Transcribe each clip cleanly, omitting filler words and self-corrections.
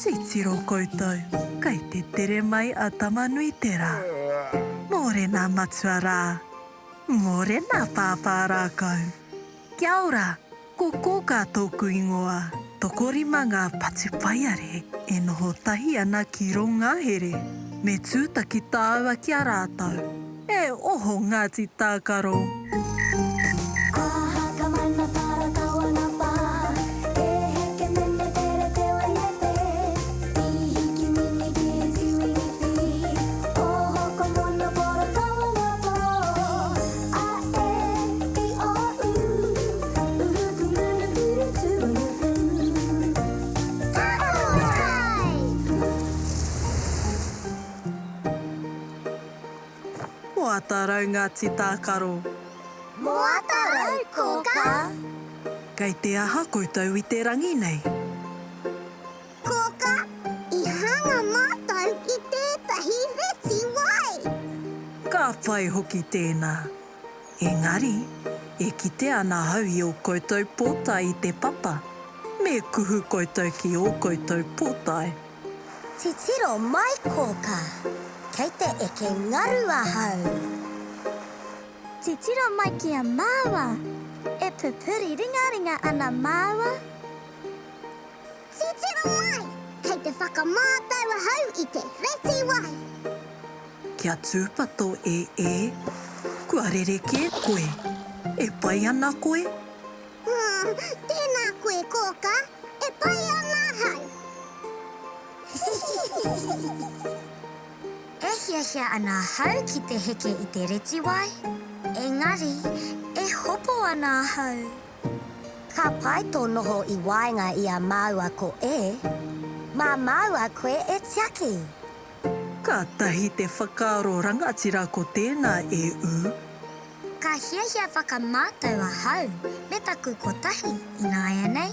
Titiro koutou, kai te tere mai a tamanui tera. Morena matsuara, morena pāpāra kau. Kia ora, ko kōka tōku ingoa. Tokorima ngā patupaiare e noho tahi ana ki ronga here. Me tūtaki tāua ki a rātau. E oho Ngāti Tākaro. Moa tarau Ngāti Tākaro. Moa tarau, kōka. Kei te aha koutou I te rangi nei. Kōka, I hanga mātou I tētahi reti wai. Ka whai hoki tēnā. Engari, e kite ana hau I o koutou pōtai I te papa. Me kuhu koutou ki o koutou pōtai. Te tiro mai, kōka. Kei te eke ngarua hau. Te tiro mai ki a māua. E pupuri ringa ana māua. Te tiro mai. Kei te whakamātaua hau I te reti wai. Kia tūpato e, kua rereke koe. E pai ana koe? Tēnā koe, kōka. E pai ana hau. E hia ana hau ki te heke I te reti wai. Engari, e hopo ana hau. Ka pai tō noho I waenga I a māua ko e. Mā māua koe e tiaki. Ka tahi te whakaaro rangatira ko tēnā e u. Ka hia whakamātaua hau. Me taku ko tahi I nāia nei.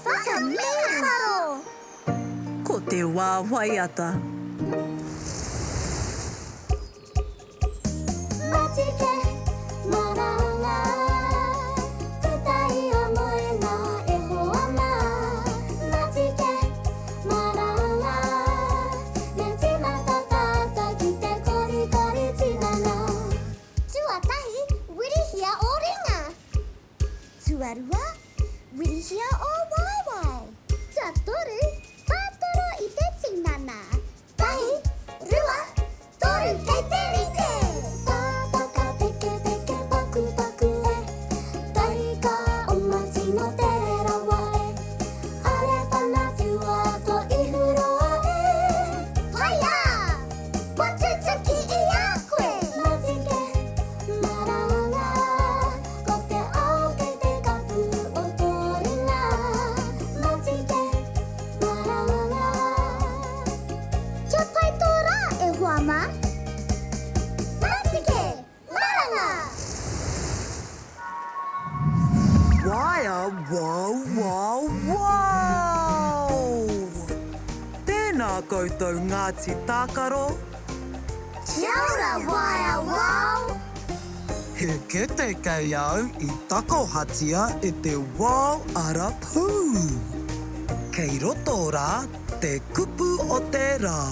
Whakameharo! Ko te wāwai ata. Matike, maranga, tutai o moena e hoana. Matike, maranga, me tina tata ki te kori tinana. Tuatahi, wirihia o ringa. Tuarua, wirihia o waiwai. Tuatoru, tātoro I te tinana. Tahi, rua, toru kei te rite. Wow! Tēnā koutou Ngāti Tākaro. Kia ora, waia wow! He kete kei au I takohatia e te wow ara pū. Kei roto rā te kupu o te rā.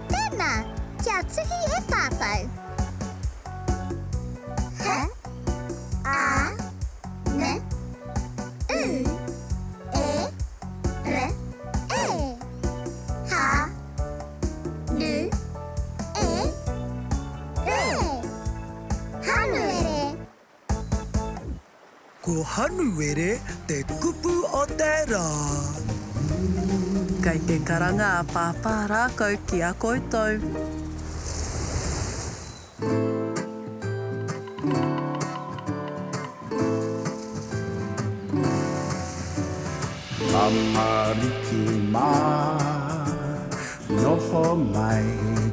Tēnā, kia tuhi e tātou. He, a, ne, u, e, re, e. Ha, nu, e, re. Hanuere. Ko hanuere te kupu o te rā. Kei te karanga a pāpā rākau ki a koutou. Amariki mā, noho mai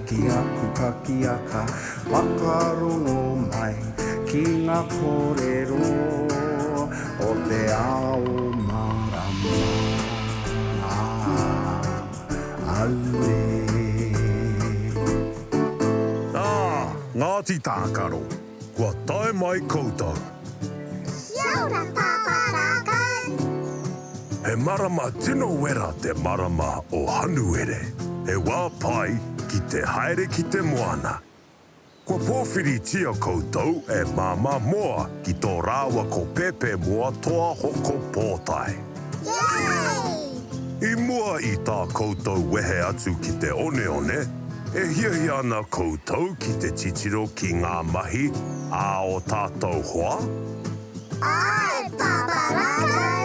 ki a pukakiaka, whakarongo mai ki ngā kōrero o te ao marama. Aue. Ngāti Tākaro. Kua tae mai koutou. Kia ora, pāpārakai. He marama tino wera te marama o Hanuere. He wā pai ki te haere ki te moana. Kua pōwhiri tia koutou e māma moa ki tō rāua ko pepe moa toa hoko pōtai. Yay! I mua i tā koutou wehe atu ki te one one, e hiahi ana koutou ki te titiro ki ngā mahi a o tātou hoa. Ai, pāpārakai.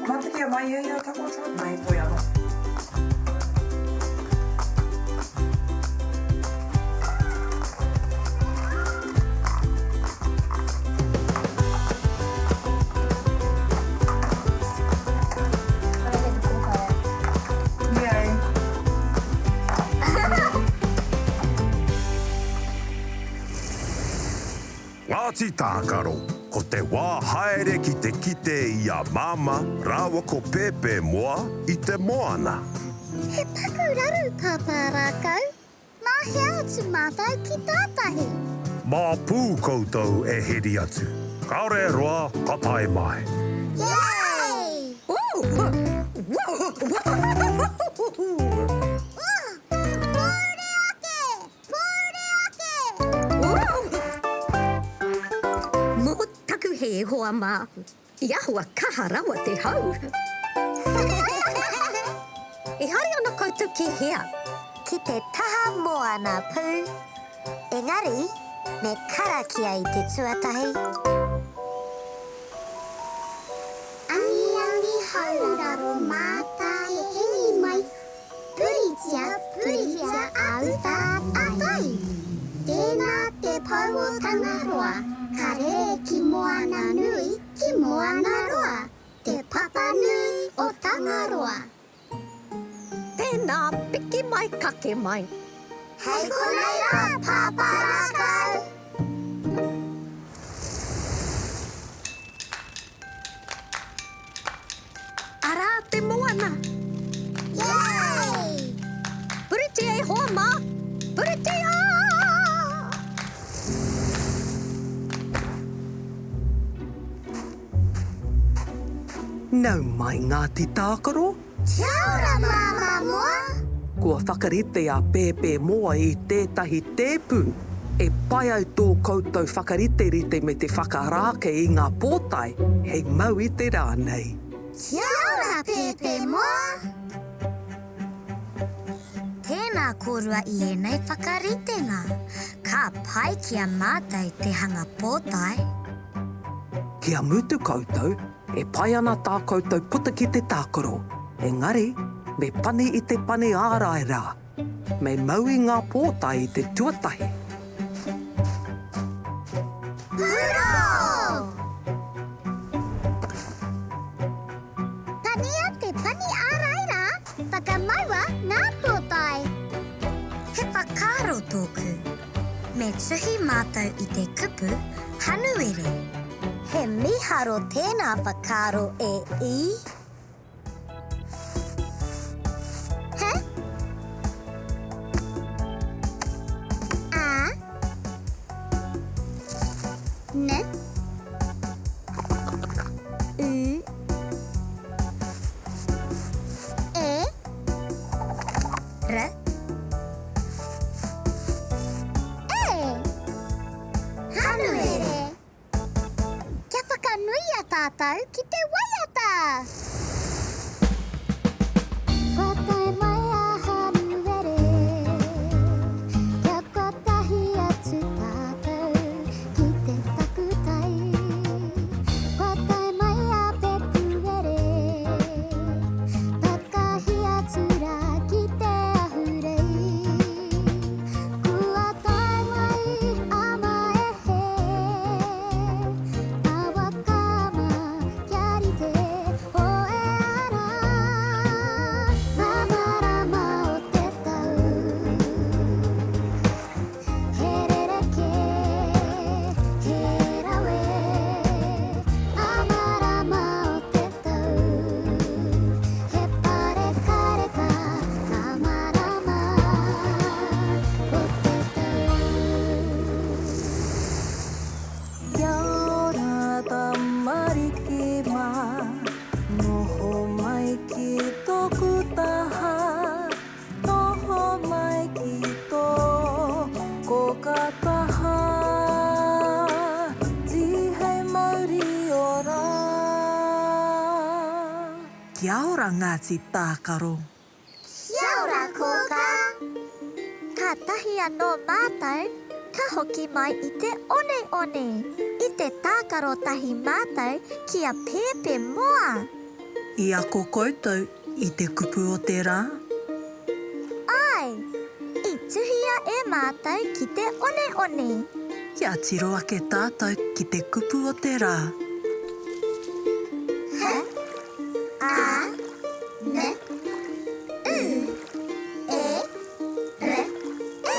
Matakia mai e ia takoto mai toi ano. Yay. Ngāti tākaro, ko te wā haere ki te kite i a māma, rāua ko pepe moa i te moana. He paku raru, pāpārakau. Mā hea atu mātou ki tātahi. Mā pū koutou e heri atu. Kaore roa, ka tae mai. Yay! Motaku he hoa mā. Ia hoa kaha rawa te hau. E hari ana koutou ki hea. Ki te taha moana pū. Engari, me karakia i te tuatahi. Angi hauraro māta e heni mai. Puritia auta atai. Tēnā te pau o tangaroa. Ka rere ki moana nui ki moana roa. Te papa nui o tangaroa. Tēnā piki mai kake mai. Hei konei rā, pāpārakau. Ara te moana. Yay! Puriti e hoa mā. Puriti a! Nau mai Ngāti Tākaro, Kia ora, māma moa. kua whakarite a Pepe moa i tētahi tēpū. E pai au tō koutou whakarite rite me te whakarāke i ngā pōtai, hei mau i te rānei. Kia ora, Pepe moa. Tēnā korua I enei whakaritenga. Ka pai kia mātai te hanga pōtai. Kia mutu koutou, e pai ana tā koutou puta ki te tākaro. Engari, me pane I te pane ārai rā. Me mau I ngā pōtai I te tuatahi. Hurō! Pania te pani āraira, whakamaua ngā pōtai. He whakaro tōku. Me tuhi mātou I te kupu, Hanuere. He miharo tēnā whakaro e I. He? A? Ne? U? E? R? E? Hanuere! Kia whakanuia tātou ki te waiata! Whatai mai a Hanuere, kia kotahi atu tātou ki te takutai. Whatai mai a Pepuere, takahi atu rā ki te ahurei. Kua tae mai ama e he, a wakama kia rite o e Ngāti Tākaro. Kia ora, kōka. Ka tahi anō mātou, ka hoki mai I te one. I te tākaro tahi mātou kia pēpe moa. I ako koutou I te kupu o te rā. Ai, I tuhia e mātou ki te one. Kia tiro ake tātou ki te kupu o te rā. He, a, ne, u, e, re, e.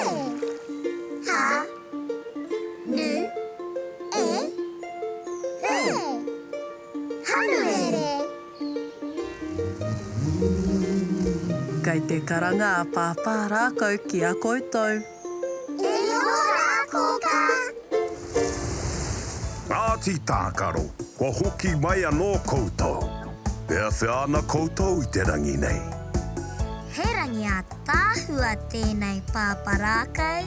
Ha, nu, e, re. Hanuere. Kei te karanga a pāpā rākau ki a koutou. E ora, kōka. Ngāti Tākaro, kua hoki mai anō koutou. Pea se ana koutou I te rangi nei. He rangi a tāhua tēnei pāparākau.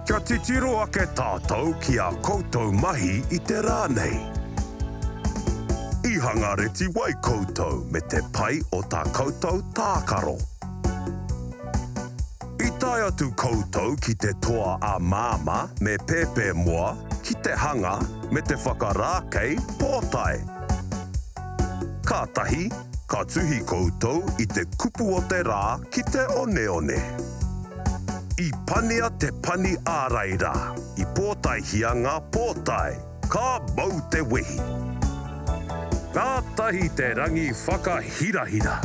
Kia titiro ake tātou ki a koutou mahi I te rā nei. I hangareti wai koutou me te pai o tā koutou tākaro. I tai atu koutou ki te toa a māma me pēpē moa ki te hanga me te whakarākei pōtai. Kātahi, ka tuhi koutou I te kupu o te rā ki te one. I pania te pani āraira, I pōtai hianga pōtai, ka mau te wehi. Kātahi te rangi whakahirahira.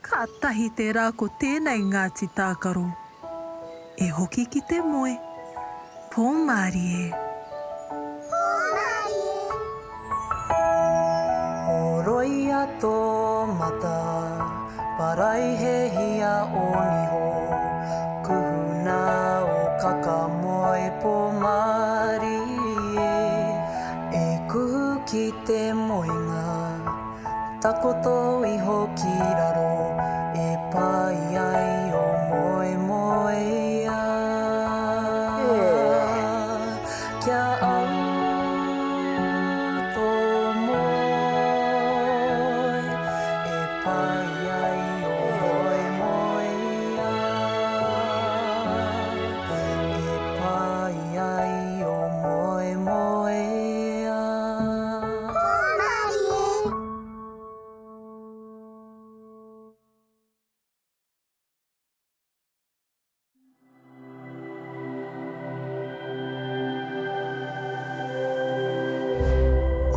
Ka tahi te rā ko tēnei Ngāti Tākaro. E hoki ki te moe. Pōmari e. Oroia tō mata, parai he hia o niho. Kuhuna o kakamoe pōmari e. E kuhu ki te moenga, takoto iho ki raro. E pai ai o moe ia. Kia au tō moe. E pai ai o moe ia. E pai ai o moe ia.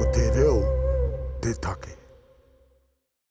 Ko te reo, te take.